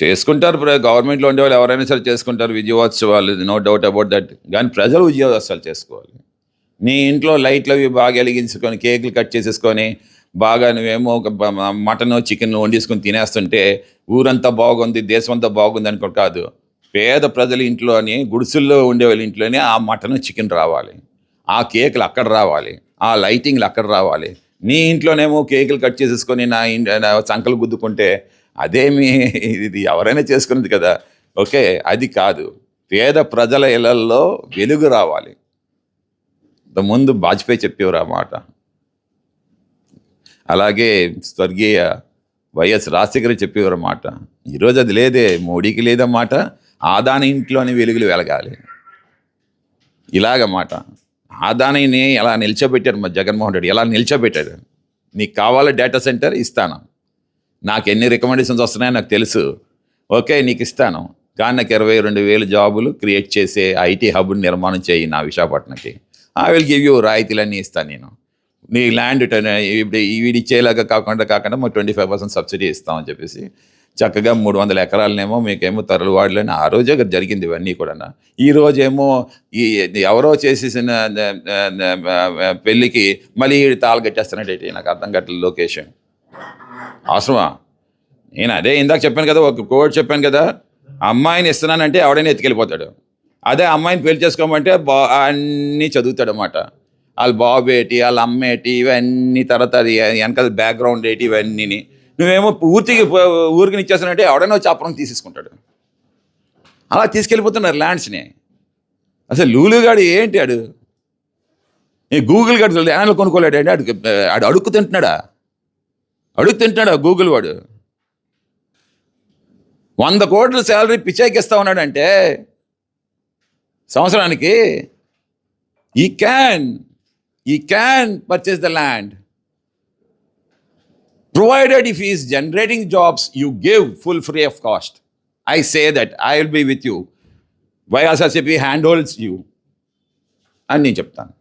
చేసుకుంటారు. గవర్నమెంట్లో ఉండేవాళ్ళు ఎవరైనా సరే చేసుకుంటారు విజయోత్సవాలు, నో డౌట్ అబౌట్ దట్. కానీ ప్రజలు విజయోత్సవాలు చేసుకోవాలి. నీ ఇంట్లో లైట్లు అవి బాగా వెలిగించుకొని కేకులు కట్ చేసేసుకొని బాగా నువ్వేమో ఒక మటన్ చికెన్ వండేసుకొని తినేస్తుంటే ఊరంతా బాగుంది, దేశం అంతా బాగుంది అనుకో కాదు. పేద ప్రజల ఇంట్లోని, గుడిసెల్లో ఉండేవాళ్ళ ఇంట్లోనే ఆ మటన్ చికెన్ రావాలి, ఆ కేకులు అక్కడ రావాలి, ఆ లైటింగ్లు అక్కడ రావాలి. నీ ఇంట్లోనేమో కేకులు కట్ చేసేసుకొని నా సంకలు గుద్దుకుంటే అదేమి, ఇది ఎవరైనా చేసుకున్నది కదా. ఓకే, అది కాదు. పేద ప్రజల ఇళ్లల్లో వెలుగు రావాలి. ముందు వాజ్పేయి చెప్పేవారు ఆ మాట. అలాగే స్వర్గీయ వైఎస్ రాజశేఖర్ చెప్పేవారు మాట. ఈరోజు అది లేదే, మోడీకి లేదన్నమాట. ఆదాని ఇంట్లోని వెలుగులు వెలగాలి ఇలాగమాట. ఆదానిని ఎలా నిల్చోబెట్టారు మా జగన్మోహన్ రెడ్డి, ఎలా నిల్చోబెట్టారు. నీకు కావాలా డేటా సెంటర్ ఇస్తాను, నాకు ఎన్ని రికమెండేషన్స్ వస్తున్నాయో నాకు తెలుసు. ఓకే, నీకు ఇస్తాను. కానీ నాకు 22,000 జాబులు క్రియేట్ చేసే ఐటీ హబ్ని నిర్మాణం చేయి నా విశాఖపట్నంకి. ఐ విల్ గివ్ యూ, రాయితీలన్నీ ఇస్తాను నేను. నీ ల్యాండ్ ఇప్పుడు వీడి ఇచ్చేలాగా కాకుండా మాకు 25% సబ్సిడీ ఇస్తామని చెప్పేసి చక్కగా 300 ఎకరాలనేమో మీకేమో తరలివాడలని ఆ రోజే జరిగింది ఇవన్నీ కూడా. ఈ రోజేమో ఈ ఎవరో చేసేసిన పెళ్ళికి మళ్ళీ తాళ కట్టేస్తున్నట్టు నాకు అర్థం కట్టలేదు. లొకేషన్ అవసరమా? నేను అదే ఇందాక చెప్పాను కదా, ఒక కోడ్ చెప్పాను కదా, అమ్మాయిని ఇస్తున్నానంటే ఎవడైనా ఎత్తుకెళ్ళిపోతాడు. అదే అమ్మాయిని పెళ్లి చేసుకోమంటే అన్నీ చదువుతాడు అన్నమాట. వాళ్ళ బాబు ఏంటి, వాళ్ళ అమ్మ ఏంటి, ఇవన్నీ తర్వాత అది వెనకాల బ్యాక్గ్రౌండ్ ఏంటి, ఇవన్నీ. నువ్వేమో ఊరికి ఇచ్చేస్తానంటే ఎవడైనా వచ్చి అప్పురం తీసేసుకుంటాడు. అలా తీసుకెళ్ళిపోతున్నారు ల్యాండ్స్ని. అసలు లూలుగాడు ఏంటి, ఆడు ఈ గూగుల్ గాడు యానలు కొనుక్కోలేడు అండి. ఆడు అడుక్కు తింటున్నాడా గూగుల్ వాడు. 100 కోట్ల శాలరీ పిచ్చాకిస్తా ఉన్నాడంటే సంవత్సరానికి. ఈ can purchase the land provided if he is generating jobs, you give full free of cost. I say that I will be with you. YSRCP handholds you అని నేను చెప్తాను.